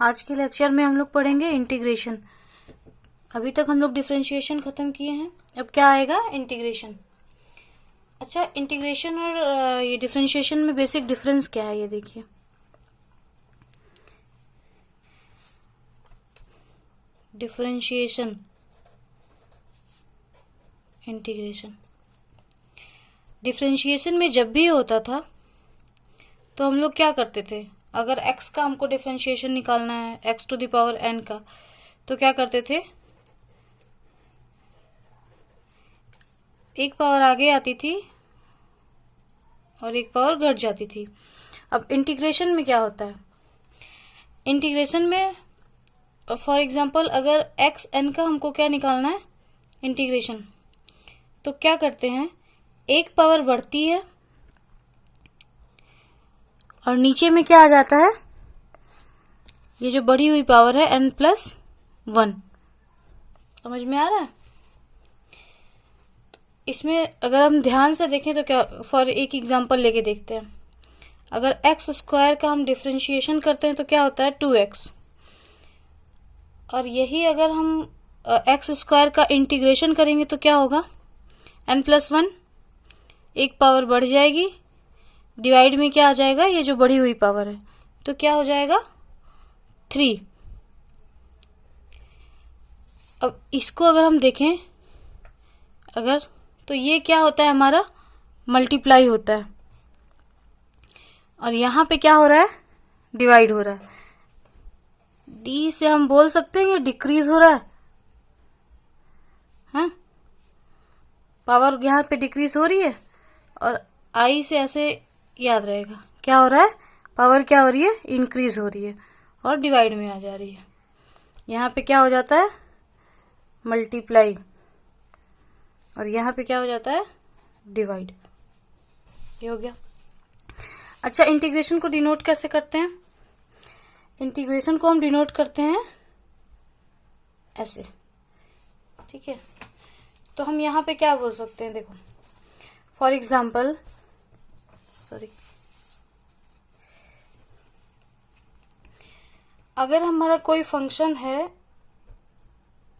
आज के लेक्चर में हम लोग पढ़ेंगे इंटीग्रेशन। अभी तक हम लोग डिफरेंशिएशन खत्म किए हैं, अब क्या आएगा? इंटीग्रेशन। अच्छा, इंटीग्रेशन और ये डिफरेंशिएशन में बेसिक डिफरेंस क्या है ये देखिए। Differentiation, integration. डिफरेंशिएशन में जब भी होता था तो हम लोग क्या करते थे, अगर x का हमको डिफरेंशिएशन निकालना है x to the power n का, तो क्या करते थे, एक पावर आगे आती थी और एक पावर घट जाती थी। अब इंटीग्रेशन में क्या होता है, इंटीग्रेशन में फॉर एग्जांपल अगर x n का हमको क्या निकालना है, इंटीग्रेशन, तो क्या करते हैं, एक पावर बढ़ती है और नीचे में क्या आ जाता है, ये जो बढ़ी हुई पावर है n+1। समझ में आ रहा है? इसमें अगर हम ध्यान से देखें तो क्या, फॉर एक एग्जांपल लेके देखते हैं। अगर x² का हम डिफरेंशिएशन करते हैं तो क्या होता है 2x, और यही अगर हम x² का इंटीग्रेशन करेंगे तो क्या होगा, n+1, एक पावर बढ़ जाएगी, डिवाइड में क्या आ जाएगा, ये जो बढ़ी हुई पावर है, तो क्या हो जाएगा 3। अब इसको अगर हम देखें अगर, तो ये क्या होता है, हमारा मल्टीप्लाई होता है, और यहाँ पे क्या हो रहा है, डिवाइड हो रहा है। डी से हम बोल सकते हैं ये डिक्रीज हो रहा है, हाँ? पावर यहाँ पे डिक्रीज हो रही है, और आई से ऐसे याद रहेगा क्या हो रहा है, पावर क्या हो रही है, इंक्रीज हो रही है और डिवाइड में आ जा रही है। यहाँ पे क्या हो जाता है, मल्टीप्लाई, और यहाँ पे क्या हो जाता है, डिवाइड। ये हो गया। अच्छा, इंटीग्रेशन को डिनोट कैसे करते हैं? इंटीग्रेशन को हम डिनोट करते हैं ऐसे, ठीक है। तो हम यहाँ पे क्या बोल सकते हैं, देखो फॉर एग्जाम्पल, अगर हमारा कोई फंक्शन है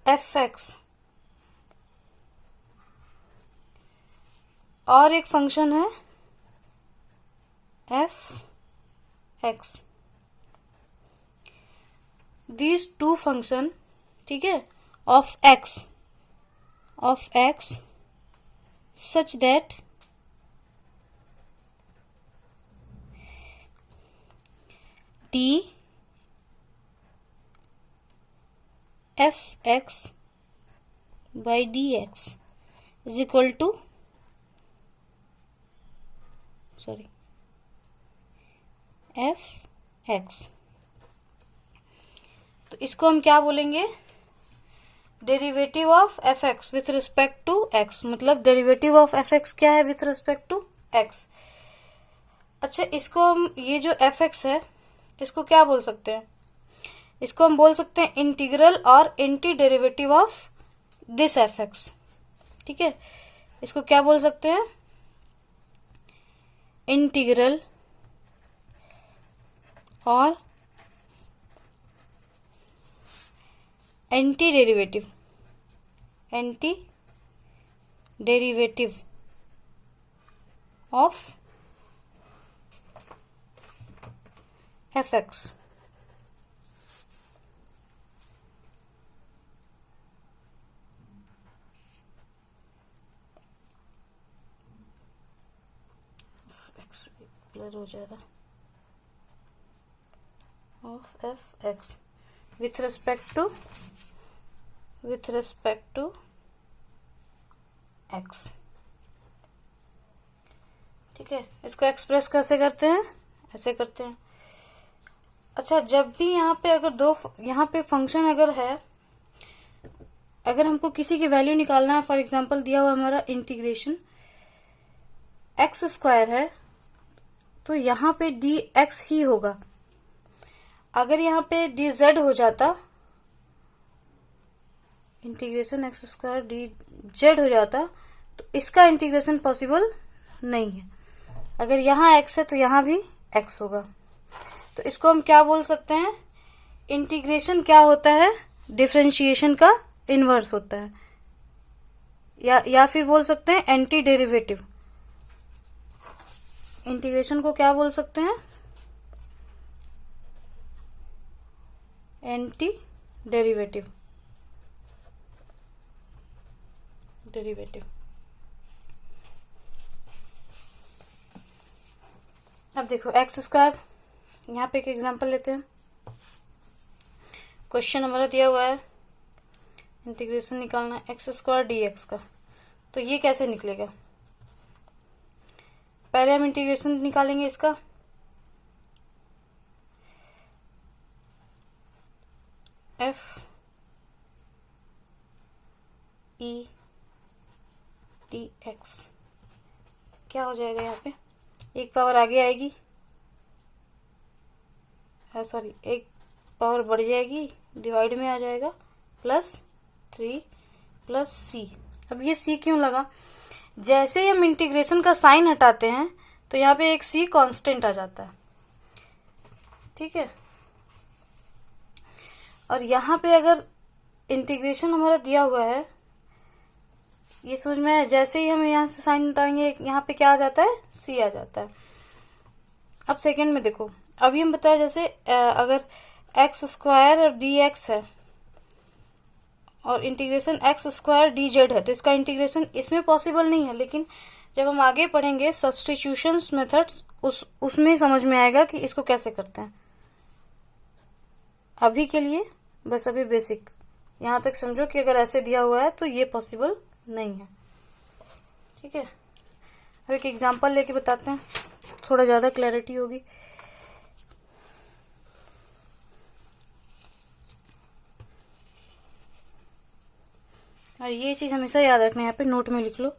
f(x) और एक फंक्शन है f(x), these two फंक्शन, ठीक है, of x such that d f(x) by dx is equal to f(x). तो इसको हम क्या बोलेंगे, derivative of f(x) with respect to x, मतलब डेरिवेटिव ऑफ f(x) क्या है, विथ रिस्पेक्ट टू x। अच्छा, इसको हम, ये जो f(x) है, इसको क्या बोल सकते हैं, इसको हम बोल सकते हैं इंटीग्रल और anti derivative of this f(x), ठीक है। इसको क्या बोल सकते हैं, इंटीग्रल और anti derivative of f(x). Clear हो जाएगा, of f(x) with respect to x, ठीक है। इसको एक्सप्रेस कैसे करते हैं, ऐसे करते हैं। अच्छा, जब भी यहाँ पे अगर यहाँ पे फंक्शन अगर है, अगर हमको किसी की वैल्यू निकालना है, फॉर एग्जांपल दिया हुआ हमारा इंटीग्रेशन x² है, तो यहाँ पे dx ही होगा। अगर यहाँ पे dz हो जाता, इंटीग्रेशन x² dz हो जाता, तो इसका इंटीग्रेशन पॉसिबल नहीं है। अगर यहाँ x है तो यहाँ भी x होगा। तो इसको हम क्या बोल सकते हैं, इंटीग्रेशन क्या होता है, डिफरेंशिएशन का इनवर्स होता है, या फिर बोल सकते हैं एंटी डेरिवेटिव। इंटीग्रेशन को क्या बोल सकते हैं, एंटी डेरिवेटिव। अब देखो एक्स स्क्वायर, यहाँ पे एक एग्जांपल लेते हैं। क्वेश्चन हमारा दिया हुआ है इंटीग्रेशन निकालना है एक्स स्क्वायर डी एक्स का, तो ये कैसे निकलेगा। पहले हम इंटीग्रेशन निकालेंगे इसका, एफ ई डी एक्स क्या हो जाएगा, यहाँ पे एक पावर आगे आएगी, सॉरी एक पावर बढ़ जाएगी, डिवाइड में आ जाएगा, +3 + c। अब ये c क्यों लगा, जैसे ही हम इंटीग्रेशन का साइन हटाते हैं तो यहाँ पे एक c कांस्टेंट आ जाता है, ठीक है। और यहाँ पे अगर इंटीग्रेशन हमारा दिया हुआ है, ये समझ में आया, जैसे ही हम यहाँ से साइन हटाएंगे यहाँ पे क्या आ जाता है, c आ जाता है। अब सेकंड में देखो, अभी हम बताया जैसे अगर एक्स स्क्वायर और डी एक्स है और integration x square D Z है, तो इसका इंटीग्रेशन इसमें पॉसिबल नहीं है, लेकिन जब हम आगे पढ़ेंगे सब्स्टिट्यूशंस मेथड्स उसमें समझ में आएगा कि इसको कैसे करते हैं। अभी के लिए बस अभी बेसिक यहाँ तक समझो कि अगर ऐसे दिया हुआ है तो ये पॉसिबल नहीं है, ठीक है। अब एक एग्जांपल लेके बताते हैं, थोड़ा ज़्यादा क्लैरिटी होगी। और ये चीज़ हमेशा याद रखना है, यहाँ पे नोट में लिख लो।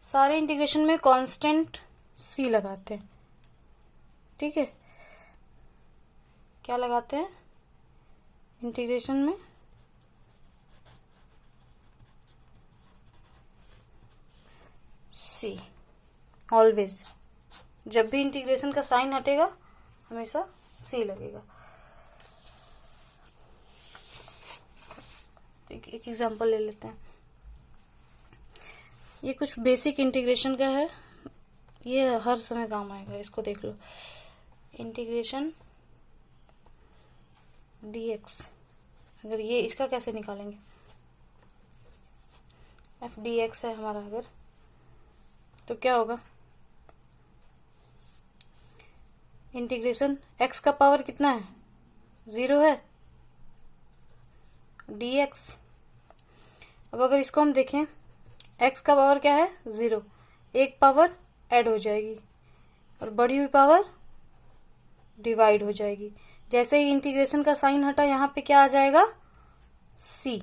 सारे इंटीग्रेशन में कांस्टेंट c लगाते हैं, ठीक है। क्या लगाते हैं इंटीग्रेशन में, c ऑलवेज। जब भी इंटीग्रेशन का साइन हटेगा हमेशा c लगेगा। एक एग्जांपल ले लेते हैं, ये कुछ बेसिक इंटीग्रेशन का है, ये हर समय काम आएगा, इसको देख लो। इंटीग्रेशन dx, अगर ये इसका कैसे निकालेंगे, f dx है हमारा अगर, तो क्या होगा, इंटीग्रेशन x का पावर कितना है, 0 है, dx। अब अगर इसको हम देखें, x का पावर क्या है, 0, एक पावर ऐड हो जाएगी और बढ़ी हुई पावर डिवाइड हो जाएगी। जैसे ही इंटीग्रेशन का साइन हटा यहाँ पे क्या आ जाएगा, c।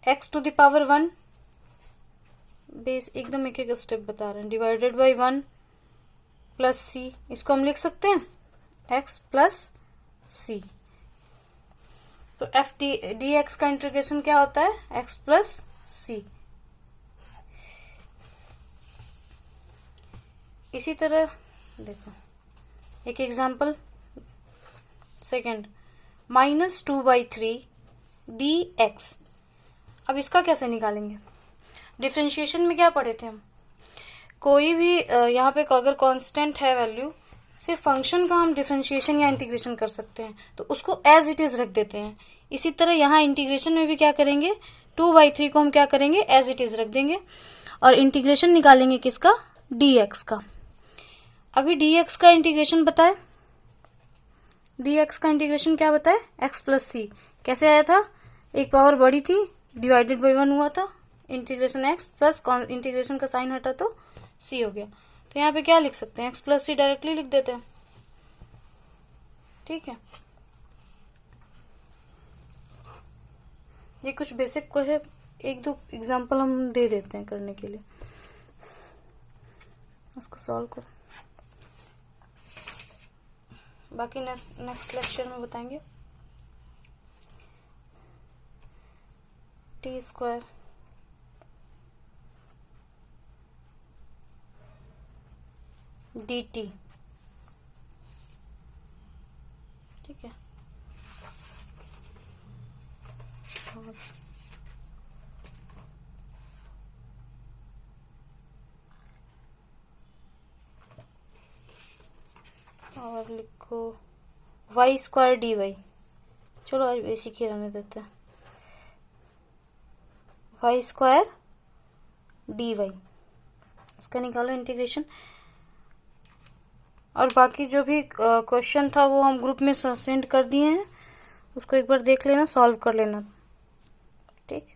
x to the power 1, base एकदम एक एक स्टेप बता रहे हैं, डिवाइडेड बाई 1 + c, इसको हम लिख सकते हैं x + c। तो f dx का इंटीग्रेशन क्या होता है, x + c। इसी तरह देखो एक एग्जांपल सेकंड, -2/3 dx। अब इसका कैसे निकालेंगे, डिफरेंशिएशन में क्या पढ़े थे हम, कोई भी यहाँ पे अगर कांस्टेंट है वैल्यू, सिर्फ फंक्शन का हम डिफरेंशिएशन या इंटीग्रेशन कर सकते हैं, तो उसको एज इट इज रख देते हैं। इसी तरह यहाँ इंटीग्रेशन में भी क्या करेंगे, 2/3 को हम क्या करेंगे, एज इट इज रख देंगे और इंटीग्रेशन निकालेंगे किसका, dx का। अभी dx का इंटीग्रेशन बताए, dx का इंटीग्रेशन क्या बताए, x + c। कैसे आया था, एक पावर बड़ी थी, डिवाइडेड बाई 1 हुआ था, इंटीग्रेशन x प्लस इंटीग्रेशन का साइन हटा तो c हो गया। तो यहाँ पे क्या लिख सकते हैं, x + c डायरेक्टली लिख देते हैं, ठीक है। ये कुछ बेसिक को है, एक दो एग्जांपल हम दे देते हैं करने के लिए, इसको सॉल्व करो, बाकी नेक्स्ट लेक्चर में बताएंगे। t² dt ठीक है। और लिखो वाई स्क्वायर डी वाई। चलो आज बेसिक ही रहने देते हैं। वाई स्क्वायर डी वाई, इसका निकालो इंटीग्रेशन। और बाकी जो भी क्वेश्चन था वो हम ग्रुप में सेंड कर दिए हैं, उसको एक बार देख लेना, सॉल्व कर लेना। ठीक।